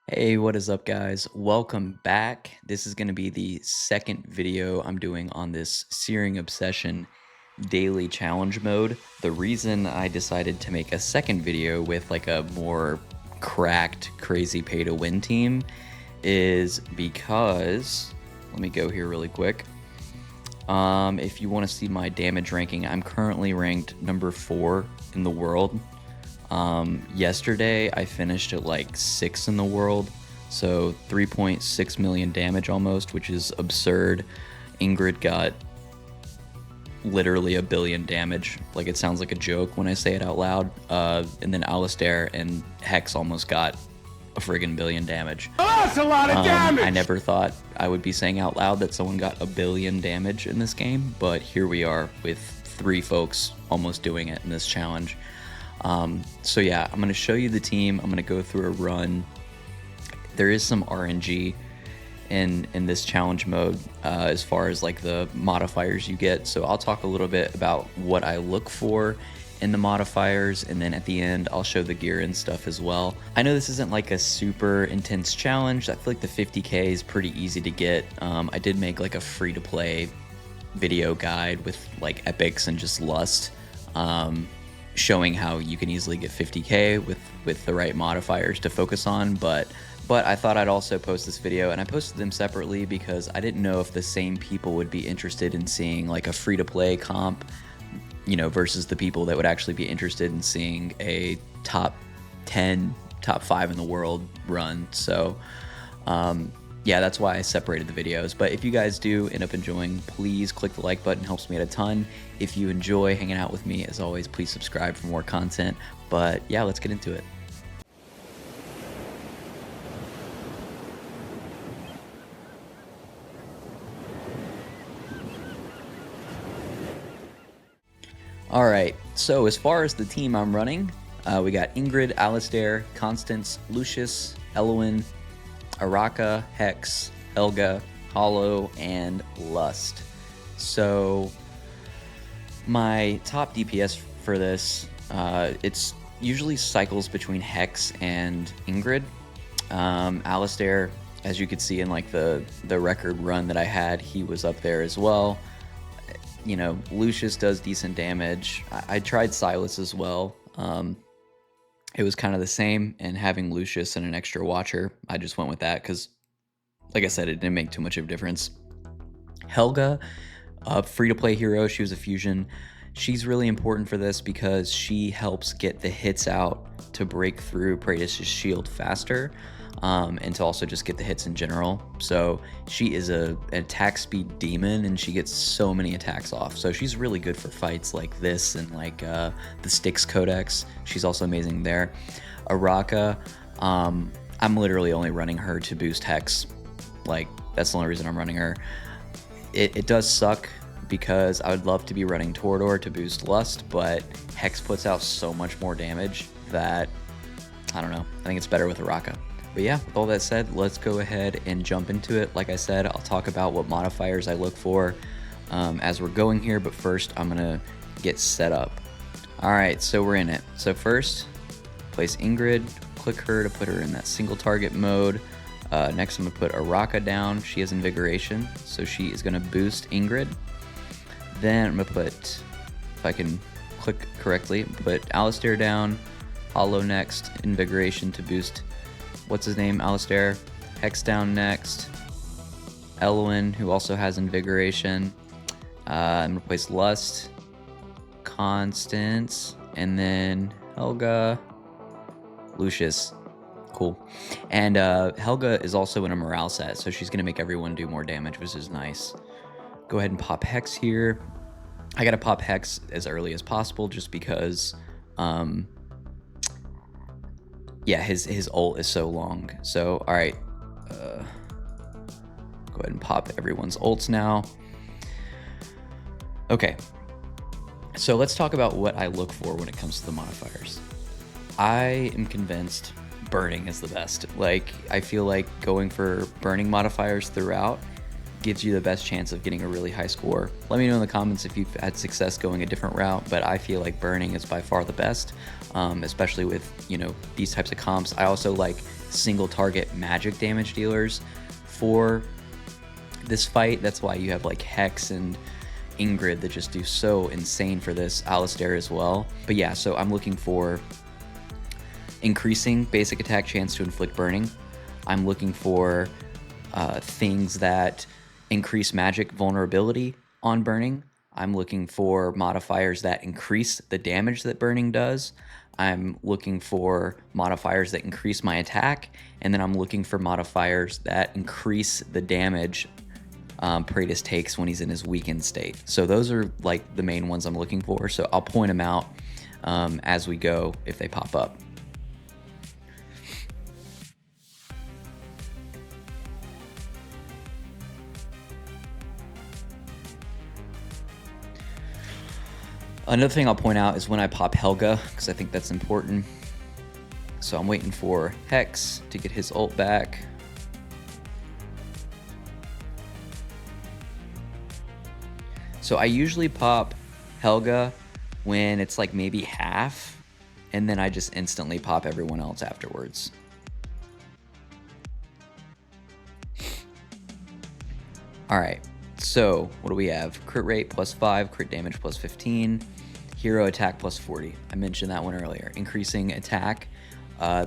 Hey, what is up, guys? Welcome back. This is going to be the second video I'm doing on this Searing Obsession daily challenge mode. The reason I decided to make a second video with like a more cracked, crazy pay to win team is because, let me go here really quick. If you want to see my damage ranking, I'm currently ranked number 4 in the world. Yesterday I finished at like 6 in the world, so 3.6 million damage almost, which is absurd. Ingrid got literally 1 billion damage. Like, it sounds like a joke when I say it out loud. And then Alistair and Hex almost got a friggin' billion damage. Oh, that's a lot of damage! I never thought I would be saying out loud that someone got 1 billion damage in this game, but here we are with 3 folks almost doing it in this challenge. So yeah, I'm going to show you the team. I'm going to go through a run. There is some RNG in this challenge mode as far as like the modifiers you get. So I'll talk a little bit about what I look for in the modifiers, and then at the end I'll show the gear and stuff as well. I know this isn't like a super intense challenge. I feel like the 50k is pretty easy to get. I did make like a free-to-play video guide with like epics and just lust, showing how you can easily get 50k with the right modifiers to focus on, but I thought I'd also post this video, and I posted them separately because I didn't know if the same people would be interested in seeing like a free-to-play comp, you know, versus the people that would actually be interested in seeing a top 10, top 5 in the world run. So yeah, that's why I separated the videos. But if you guys do end up enjoying, please click the like button. It helps me out a ton. If you enjoy hanging out with me, as always, please subscribe for more content. But yeah, let's get into it. All right, so as far as the team I'm running, we got Ingrid, Alistair, Constance, Lucius, Elowyn, Aracha, Hex, Helga, Hollow, and Lust. So my top DPS for this, it's usually cycles between Hex and Ingrid. Alistair, as you could see in like the record run that I had, he was up there as well. You know, Lucius does decent damage. I tried Silas as well. It was kind of the same, and having Lucius and an extra watcher, I just went with that because, like I said, it didn't make too much of a difference. Helga, a free-to-play hero, she was a fusion. She's really important for this because she helps get the hits out to break through Praetus' shield faster, and to also just get the hits in general. So she is an attack speed demon, and she gets so many attacks off. So she's really good for fights like this and like the Styx Codex. She's also amazing there. Aracha, I'm literally only running her to boost Hex. Like, that's the only reason I'm running her. It does suck because I would love to be running Torador to boost Lust, but Hex puts out so much more damage that, I don't know, I think it's better with Aracha. But yeah, with all that said, let's go ahead and jump into it. Like I said, I'll talk about what modifiers I look for as we're going here, but first I'm gonna get set up. All right, so we're in it. So first, place Ingrid, click her to put her in that single target mode. Next, I'm gonna put Aracha down. She has Invigoration, so she is gonna boost Ingrid. Then I'm gonna put, if I can click correctly, put Alistair down, Hollow next, Invigoration to boost, what's his name, Alistair. Hex down next, Elowyn, who also has Invigoration. I'm gonna place Lust, Constance, and then Helga, Lucius. Cool. And Helga is also in a morale set, so she's gonna make everyone do more damage, which is nice. Go ahead and pop Hex here. I gotta pop Hex as early as possible just because yeah, his ult is so long. So all right, go ahead and pop everyone's ults now. Okay, so let's talk about what I look for when it comes to the modifiers. I am convinced burning is the best. Like, I feel like going for burning modifiers throughout gives you the best chance of getting a really high score. Let me know in the comments if you've had success going a different route, but I feel like burning is by far the best, especially with, you know, these types of comps. I also like single target magic damage dealers for this fight. That's why you have like Hex and Ingrid that just do so insane for this. Alistair as well. But yeah, so I'm looking for increasing basic attack chance to inflict burning. I'm looking for things that increase magic vulnerability on burning. I'm looking for modifiers that increase the damage that burning does. I'm looking for modifiers that increase my attack, and then I'm looking for modifiers that increase the damage Praetus takes when he's in his weakened state. So those are like the main ones I'm looking for. So I'll point them out as we go if they pop up. Another thing I'll point out is when I pop Helga, because I think that's important. So I'm waiting for Hex to get his ult back. So I usually pop Helga when it's like maybe half, and then I just instantly pop everyone else afterwards. All right, so what do we have? Crit rate +5, crit damage +15, hero attack +40. I mentioned that one earlier. Increasing attack,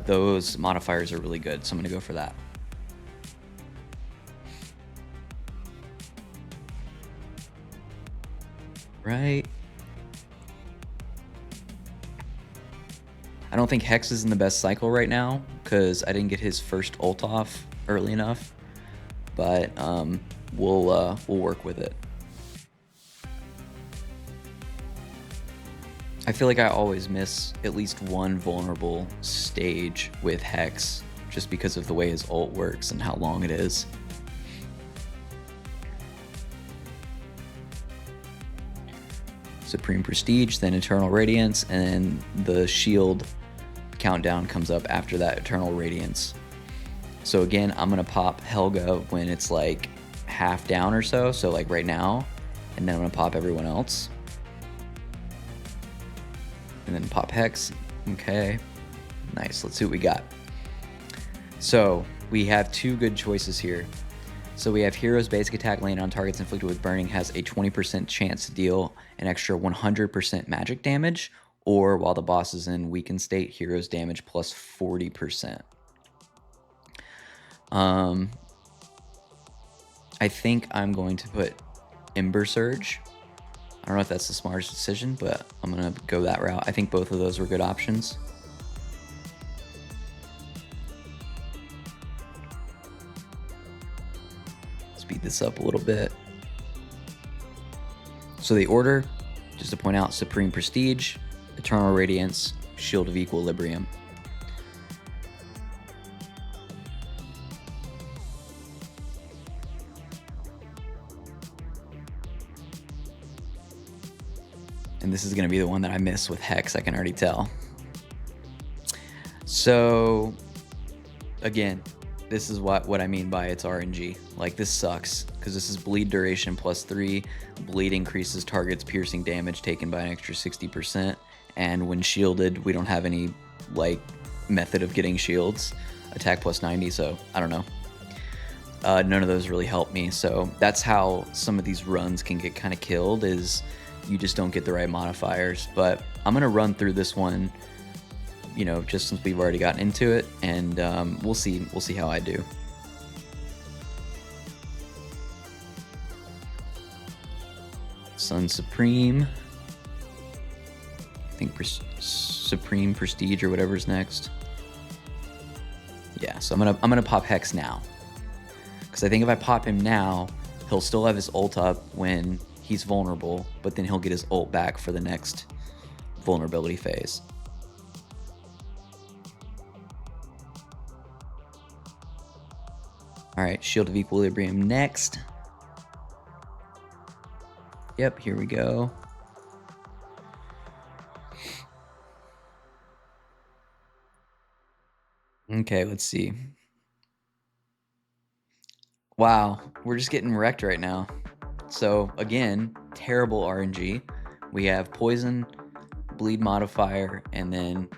those modifiers are really good, so I'm gonna go for that. Right. I don't think Hex is in the best cycle right now because I didn't get his first ult off early enough, but we'll work with it. I feel like I always miss at least one vulnerable stage with Hex just because of the way his ult works and how long it is. Supreme Prestige, then Eternal Radiance, and the shield countdown comes up after that Eternal Radiance. So again, I'm gonna pop Helga when it's like half down or so like right now, and then I'm gonna pop everyone else. And then pop Hex. Okay, nice, let's see what we got. So we have two good choices here. So we have Hero's basic attack landed on targets inflicted with burning has a 20% chance to deal an extra 100% magic damage, or while the boss is in weakened state, Hero's damage +40%. I think I'm going to put Ember Surge. I don't know if that's the smartest decision, but I'm going to go that route. I think both of those were good options. Speed this up a little bit. So the order, just to point out, Supreme Prestige, Eternal Radiance, Shield of Equilibrium. And this is going to be the one that I miss with Hex, I can already tell. So, again, this is what I mean by it's RNG. Like, this sucks, because this is bleed duration +3. Bleed increases target's piercing damage taken by an extra 60%. And when shielded, we don't have any, like, method of getting shields. Attack +90, so I don't know. None of those really help me, so that's how some of these runs can get kind of killed, is you just don't get the right modifiers. But I'm going to run through this one, you know, just since we've already gotten into it, and we'll see how I do. Sun Supreme. I think Supreme Prestige or whatever's next. Yeah, so I'm gonna pop Hex now, because I think if I pop him now, he'll still have his ult up when he's vulnerable, but then he'll get his ult back for the next vulnerability phase. All right, Shield of Equilibrium next. Yep, here we go. Okay, let's see. Wow, we're just getting wrecked right now. So again, terrible RNG. We have poison, bleed modifier, and then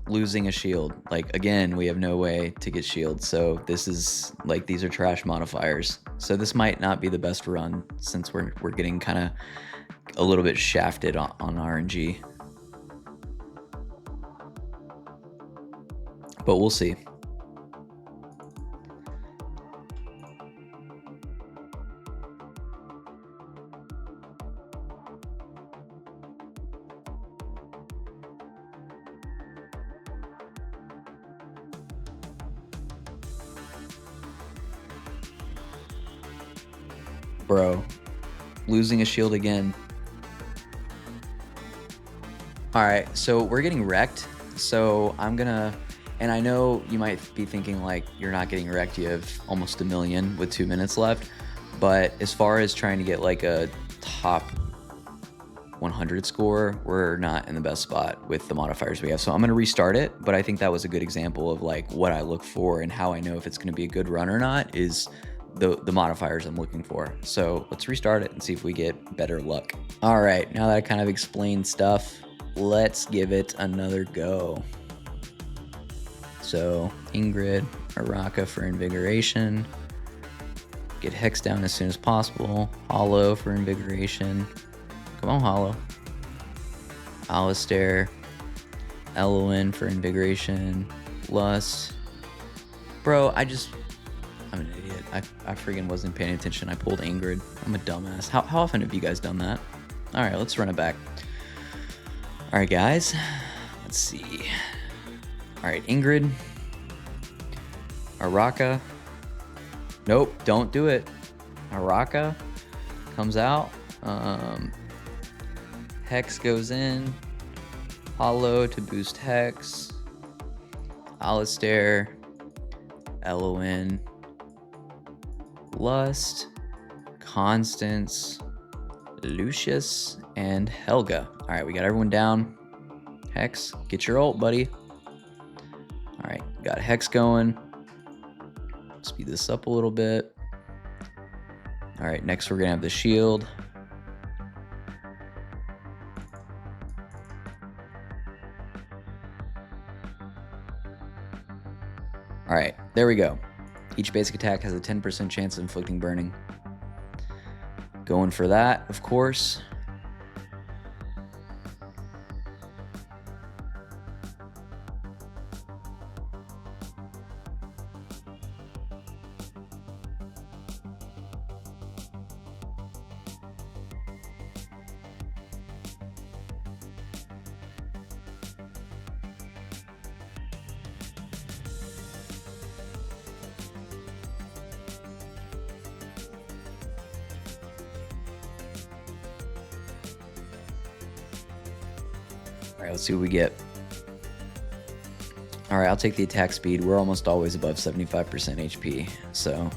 losing a shield. Like, again, we have no way to get shields. So this is like, these are trash modifiers. So this might not be the best run since we're getting kind of a little bit shafted on RNG. But we'll see. Bro, losing a shield again. All right, so we're getting wrecked. So I'm gonna, and I know you might be thinking like, you're not getting wrecked. You have almost 1 million with 2 minutes left. But as far as trying to get like a top 100 score, we're not in the best spot with the modifiers we have. So I'm gonna restart it, but I think that was a good example of like what I look for and how I know if it's gonna be a good run or not is the modifiers I'm looking for. So let's restart it and see if we get better luck. All right, now that I kind of explained stuff, let's give it another go. So Ingrid, Aracha for invigoration. Get Hex down as soon as possible. Hollow for invigoration. Come on, Hollow. Alistair. Elowyn for invigoration. Lust. Bro, I'm an idiot. I freaking wasn't paying attention. I pulled Ingrid. I'm a dumbass. How often have you guys done that? All right, let's run it back. All right, guys. Let's see. All right, Ingrid. Aracha. Nope, don't do it. Aracha comes out. Hex goes in. Hollow to boost Hex. Alistair. Elowyn. Lust. Constance. Lucius. And Helga. All right, we got everyone down. Hex, get your ult, buddy. All right, got Hex going. Speed this up a little bit. All right, next we're gonna have the shield. All right, there we go. Each basic attack has a 10% chance of inflicting burning. Going for that, of course. All right, let's see what we get. All right, I'll take the attack speed. We're almost always above 75% HP, so.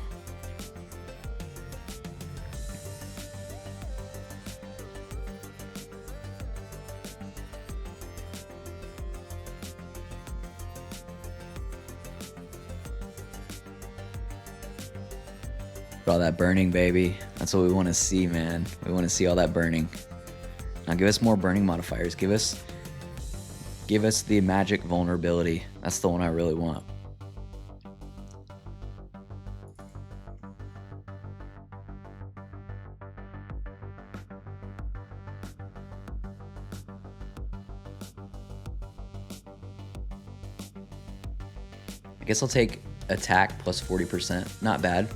All that burning, baby. That's what we want to see, man. We want to see all that burning. Now give us more burning modifiers. Give us the magic vulnerability. That's the one I really want. I guess I'll take attack plus 40%. Not bad.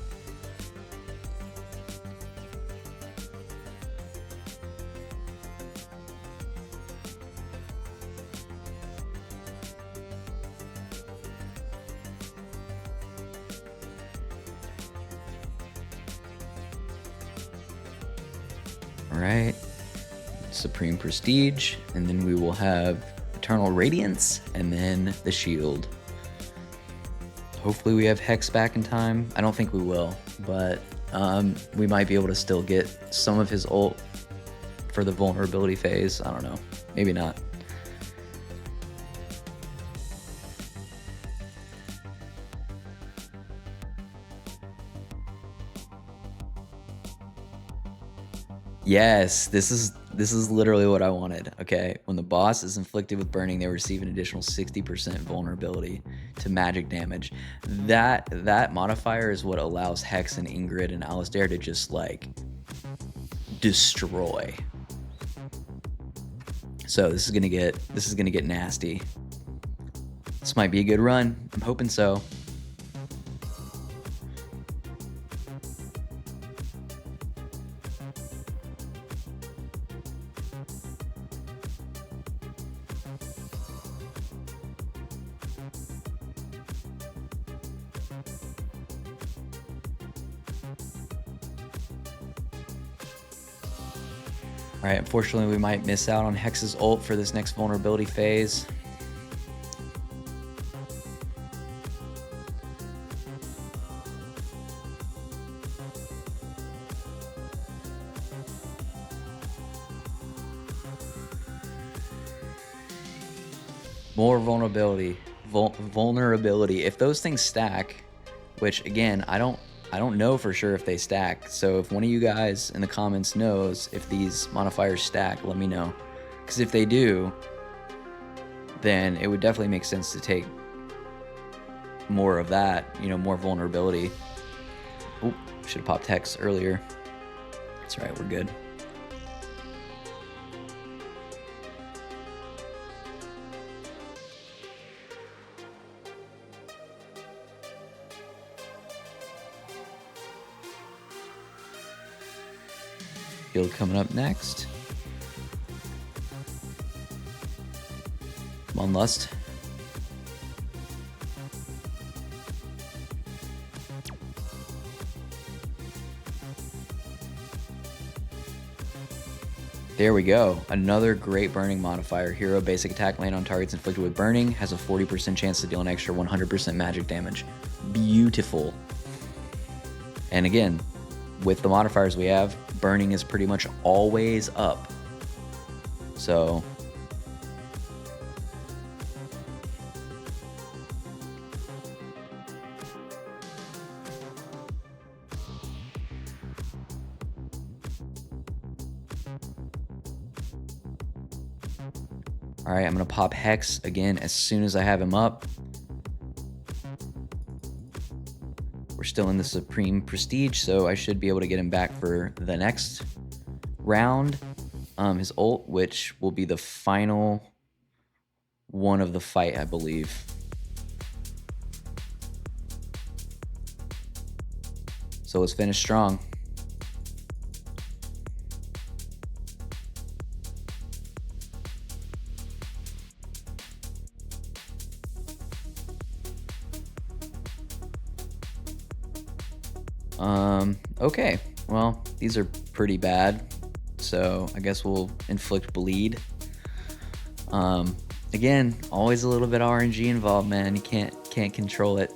All right, Supreme Prestige, and then we will have Eternal Radiance, and then the Shield. Hopefully we have Hex back in time. I don't think we will, but we might be able to still get some of his ult for the vulnerability phase. I don't know, maybe not. Yes, this is This is literally what I wanted, okay? When the boss is inflicted with burning, they receive an additional 60% vulnerability to magic damage. That modifier is what allows Hex and Ingrid and Alistair to just, like, destroy. So this is gonna get nasty. This might be a good run. I'm hoping so. Alright, unfortunately we might miss out on Hex's ult for this next vulnerability phase. More vulnerability. Vulnerability. If those things stack, which again, I don't know for sure if they stack. So if one of you guys in the comments knows if these modifiers stack, let me know. Because if they do, then it would definitely make sense to take more of that, you know, more vulnerability. Oh, should have popped Hex earlier. That's right, we're good. Field coming up next. Come on, Lust. There we go. Another great burning modifier. Hero basic attack land on targets inflicted with burning has a 40% chance to deal an extra 100% magic damage. Beautiful. And again, with the modifiers we have, burning is pretty much always up. So all right, I'm gonna pop Hex again as soon as I have him up. We're still in the Supreme Prestige, so I should be able to get him back for the next round. His ult, which will be the final one of the fight, I believe. So let's finish strong. Okay, well, these are pretty bad, so I guess we'll inflict bleed. Again, always a little bit RNG involved, man. You can't control it.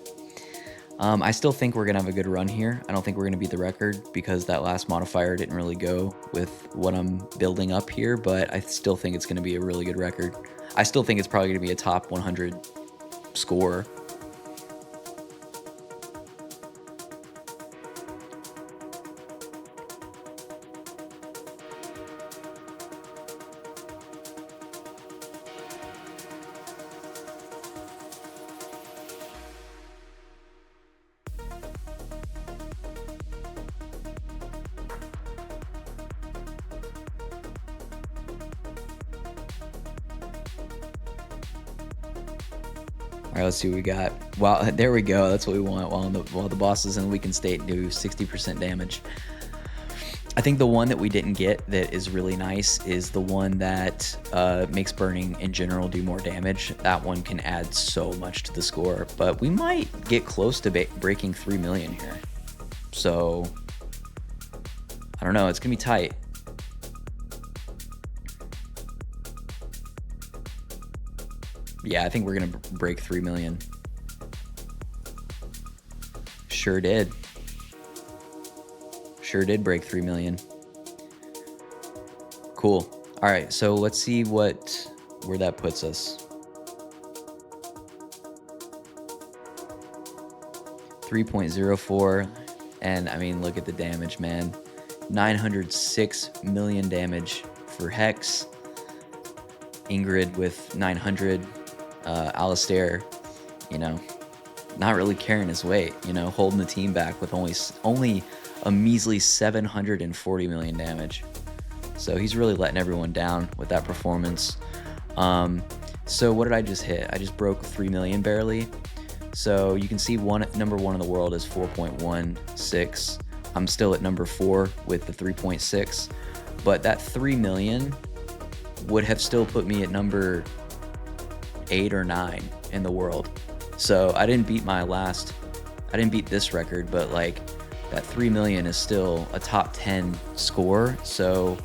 I still think we're gonna have a good run here. I don't think we're gonna beat the record because that last modifier didn't really go with what I'm building up here, but I still think it's gonna be a really good record. I still think it's probably gonna be a top 100 score. All right, let's see what we got. Wow, there we go. That's what we want. While the boss is in the weakened state, do 60% damage. I think the one that we didn't get that is really nice is the one that makes burning in general do more damage. That one can add so much to the score, but we might get close to breaking 3 million here. So, I don't know. It's going to be tight. Yeah, I think we're going to break 3 million. Sure did. Sure did break 3 million. Cool. All right, so let's see where that puts us. 3.04, and I mean, look at the damage, man. 906 million damage for Hex, Ingrid with 900, Alistair, you know, not really carrying his weight, you know, holding the team back with only a measly 740 million damage. So he's really letting everyone down with that performance. So what did I just hit? I just broke 3 million barely. So you can see number one in the world is 4.16. I'm still at number 4 with the 3.6, but that 3 million would have still put me at number 8 or 9 in the world. So I didn't beat this record, but like that 3 million is still a top 10 score. So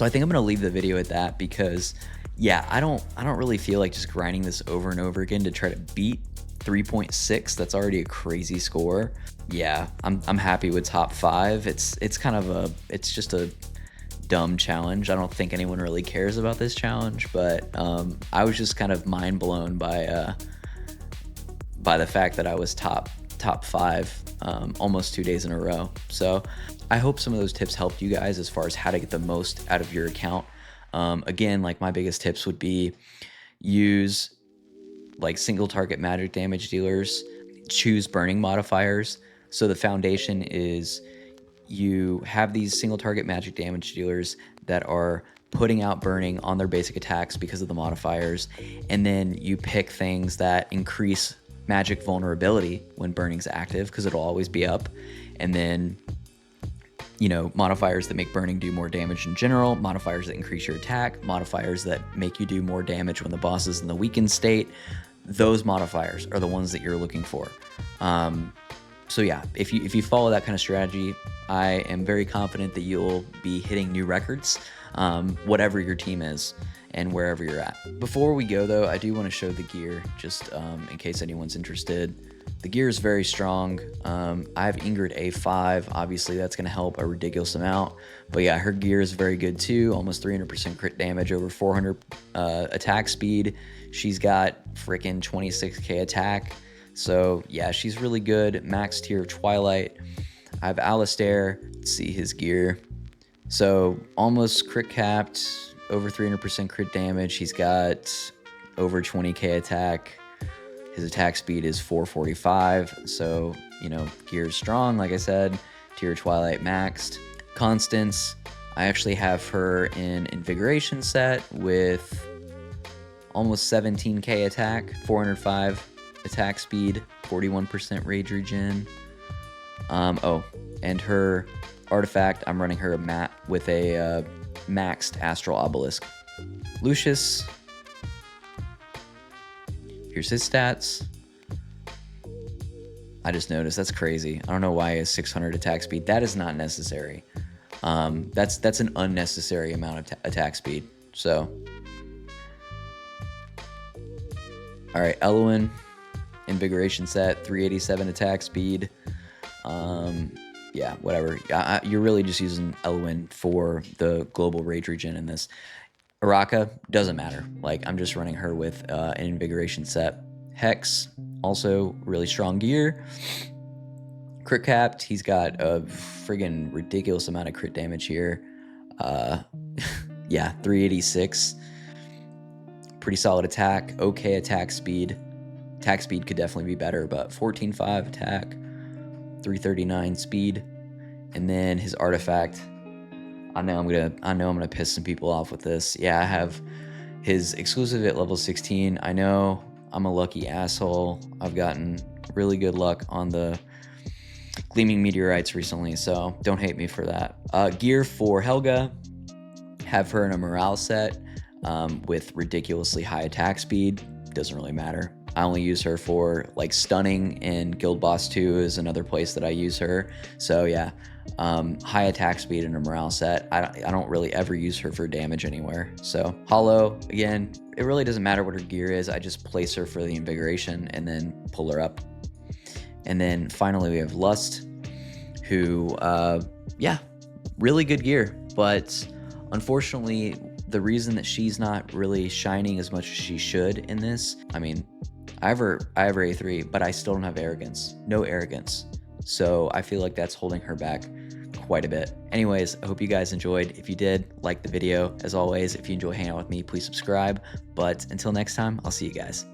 I think I'm gonna leave the video at that, because yeah, I don't really feel like just grinding this over and over again to try to beat 3.6. That's already a crazy score. Yeah, I'm happy with top 5. It's just a dumb challenge. I don't think anyone really cares about this challenge, but I was just kind of mind blown by the fact that I was top 5 almost 2 days in a row. So I hope some of those tips helped you guys as far as how to get the most out of your account. Again, like my biggest tips would be use like single target magic damage dealers, choose burning modifiers. So the foundation is you have these single target magic damage dealers that are putting out burning on their basic attacks because of the modifiers, and then you pick things that increase magic vulnerability when burning's active, because it'll always be up, and then, you know, modifiers that make burning do more damage in general, modifiers that increase your attack, modifiers that make you do more damage when the boss is in the weakened state. Those modifiers are the ones that you're looking for. So yeah, if you follow that kind of strategy, I am very confident that you'll be hitting new records, whatever your team is and wherever you're at. Before we go though, I do want to show the gear, just in case anyone's interested. The gear is very strong. I have Ingrid A5. Obviously, that's going to help a ridiculous amount. But yeah, her gear is very good too. Almost 300% crit damage, over 400 attack speed. She's got freaking 26k attack. So yeah, she's really good. Max tier Twilight. I have Alistair. Let's see his gear. So almost crit capped, over 300% crit damage. He's got over 20k attack. His attack speed is 445, so, you know, gear's strong, like I said. Tier Twilight maxed. Constance, I actually have her in Invigoration set with almost 17k attack, 405 attack speed, 41% rage regen. And her artifact, I'm running her with a maxed Astral Obelisk. Lucius, here's his stats. I just noticed, that's crazy. I don't know why he has 600 attack speed. That is not necessary. That's an unnecessary amount of attack speed. So, all right, Elowyn, Invigoration set, 387 attack speed. Yeah, whatever. You're really just using Elowyn for the global rage regen in this. Aracha, doesn't matter. Like, I'm just running her with an Invigoration set. Hex, also really strong gear. Crit capped, he's got a friggin' ridiculous amount of crit damage here. Yeah, 386. Pretty solid attack, okay attack speed. Attack speed could definitely be better, but 14.5 attack, 339 speed. And then his artifact, I know I'm gonna piss some people off with this. Yeah, I have his exclusive at level 16. I know I'm a lucky asshole. I've gotten really good luck on the Gleaming Meteorites recently, so don't hate me for that. Gear for Helga, have her in a morale set with ridiculously high attack speed. Doesn't really matter. I only use her for like stunning, and Guild Boss 2 is another place that I use her. So yeah, high attack speed in a morale set. I don't really ever use her for damage anywhere. So Hollow, again, it really doesn't matter what her gear is. I just place her for the Invigoration and then pull her up. And then finally we have Lust, who, yeah, really good gear. But unfortunately, the reason that she's not really shining as much as she should in this, I mean, I have her A3, but I still don't have arrogance. No arrogance. So I feel like that's holding her back quite a bit. Anyways, I hope you guys enjoyed. If you did, like the video. As always, if you enjoy hanging out with me, please subscribe. But until next time, I'll see you guys.